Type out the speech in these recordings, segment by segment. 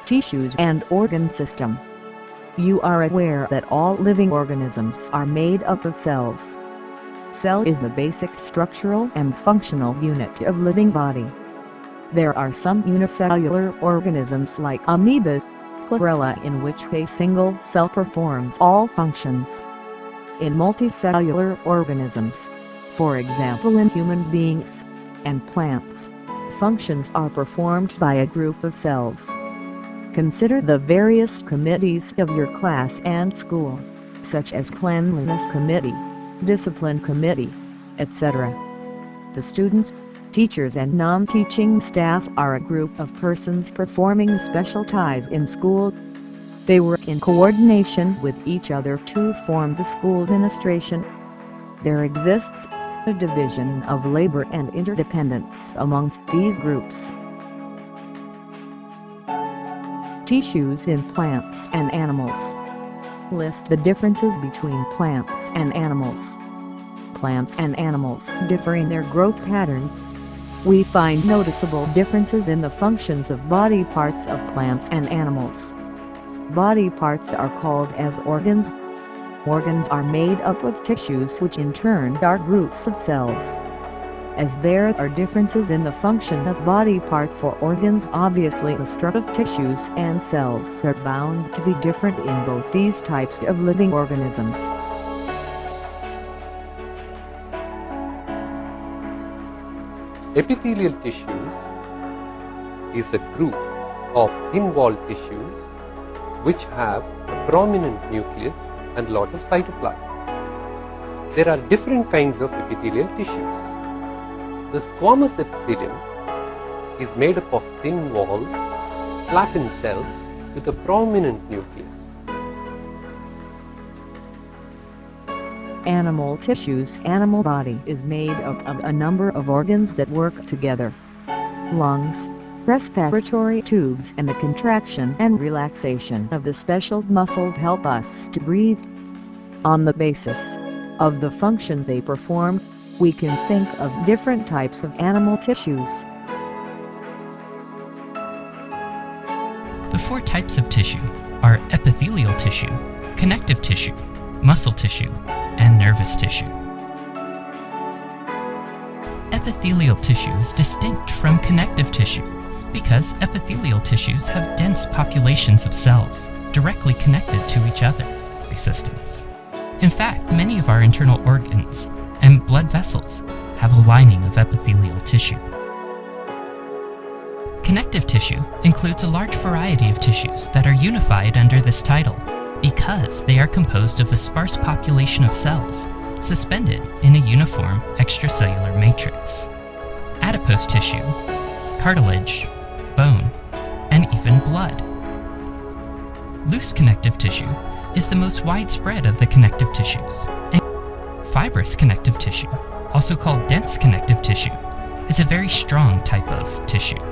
tissues and organ system. You are aware that all living organisms are made up of cells. Cell is the basic structural and functional unit of living body. There are some unicellular organisms like amoeba, chlorella, in which a single cell performs all functions. In multicellular organisms, for example in human beings and plants, functions are performed by a group of cells. Consider the various committees of your class and school, such as Cleanliness Committee, Discipline Committee, etc. The students, teachers and non-teaching staff are a group of persons performing special tasks in school. They work in coordination with each other to form the school administration. There exists a division of labor and interdependence amongst these groups. Tissues in plants and animals. List the differences between plants and animals. Plants and animals differ in their growth pattern. We find noticeable differences in the functions of body parts of plants and animals. Body parts are called as organs. Organs are made up of tissues which in turn are groups of cells. As there are differences in the function of body parts or organs, obviously the structure of tissues and cells are bound to be different in both these types of living organisms. Epithelial tissues is a group of thin-walled tissues which have a prominent nucleus and lot of cytoplasm. There are different kinds of epithelial tissues. The squamous epithelium is made up of thin-walled, flattened cells with a prominent nucleus. Animal tissues. Animal body is made up of a number of organs that work together. Lungs, respiratory tubes, and the contraction and relaxation of the special muscles help us to breathe. On the basis of the function they perform, we can think of different types of animal tissues. The four types of tissue are epithelial tissue, connective tissue, muscle tissue, and nervous tissue. Epithelial tissue is distinct from connective tissue because epithelial tissues have dense populations of cells directly connected to each other systems. In fact, many of our internal organs and blood vessels have a lining of epithelial tissue. Connective tissue includes a large variety of tissues that are unified under this title because they are composed of a sparse population of cells suspended in a uniform extracellular matrix. Adipose tissue, cartilage, bone, and even blood. Loose connective tissue is the most widespread of the connective tissues. And fibrous connective tissue, also called dense connective tissue, is a very strong type of tissue.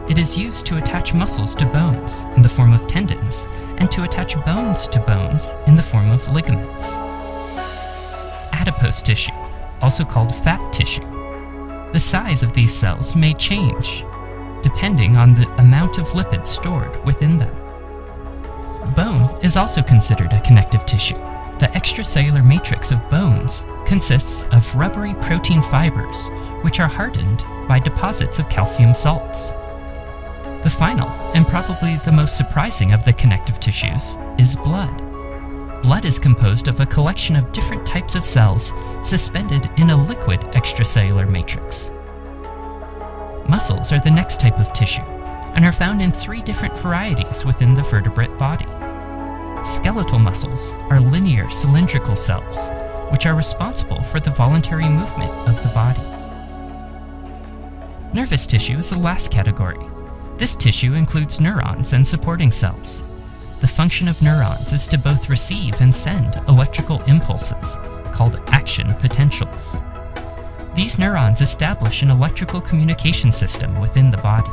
It is used to attach muscles to bones in the form of tendons and to attach bones to bones in the form of ligaments. Adipose tissue, also called fat tissue. The size of these cells may change depending on the amount of lipids stored within them. Bone is also considered a connective tissue. The extracellular matrix of bones consists of rubbery protein fibers which are hardened by deposits of calcium salts. The final, and probably the most surprising of the connective tissues, is blood. Blood is composed of a collection of different types of cells suspended in a liquid extracellular matrix. Muscles are the next type of tissue, and are found in 3 different varieties within the vertebrate body. Skeletal muscles are linear cylindrical cells, which are responsible for the voluntary movement of the body. Nervous tissue is the last category. This tissue includes neurons and supporting cells. The function of neurons is to both receive and send electrical impulses, called action potentials. These neurons establish an electrical communication system within the body.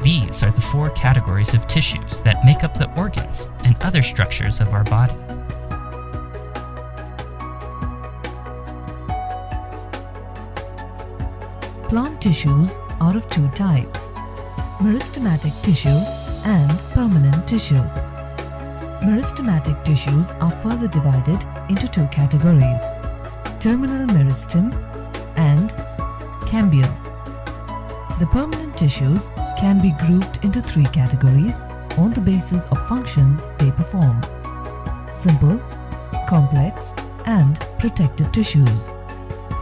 These are the 4 categories of tissues that make up the organs and other structures of our body. Plant tissues are of 2 types: meristematic tissue and permanent tissues. Meristematic tissues are further divided into two categories: terminal meristem and cambium. The permanent tissues can be grouped into three categories on the basis of functions they perform: simple, complex, and protective tissues.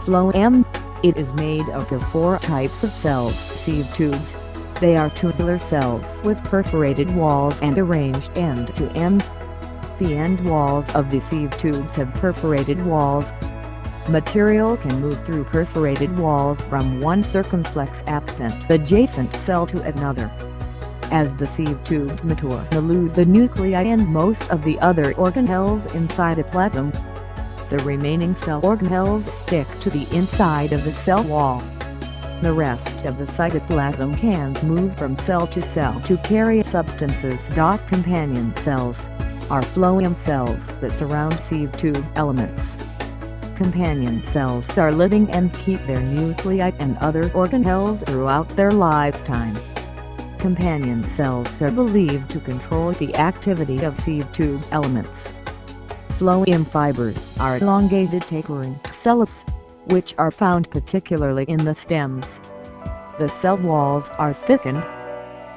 Phloem. It is made up of four types of cells. Sieve tubes. They are tubular cells with perforated walls and arranged end to end. The end walls of the sieve tubes have perforated walls. Material can move through perforated walls from one circumflex absent adjacent cell to another. As the sieve tubes mature, they lose the nuclei and most of the other organelles in cytoplasm. The remaining cell organelles stick to the inside of the cell wall. The rest of the cytoplasm can move from cell to carry substances. Companion cells are phloem cells that surround sieve tube elements. Companion cells are living and keep their nuclei and other organelles throughout their lifetime. Companion cells are believed to control the activity of sieve tube elements. Phloem fibers are elongated tapering cells, which are found particularly in the stems. The cell walls are thickened.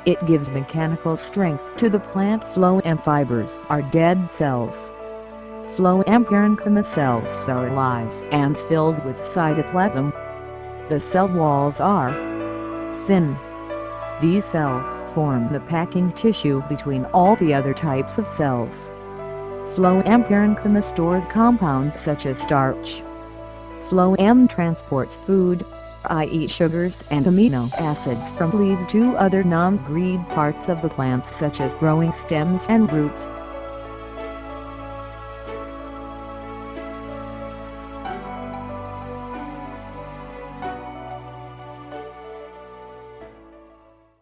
It gives mechanical strength to the plant. Phloem fibers are dead cells. Phloem parenchyma cells are alive and filled with cytoplasm. The cell walls are thin. These cells form the packing tissue between all the other types of cells. Phloem parenchyma stores compounds such as starch. Phloem transports food, i.e. sugars and amino acids, from leaves to other non-green parts of the plants such as growing stems and roots.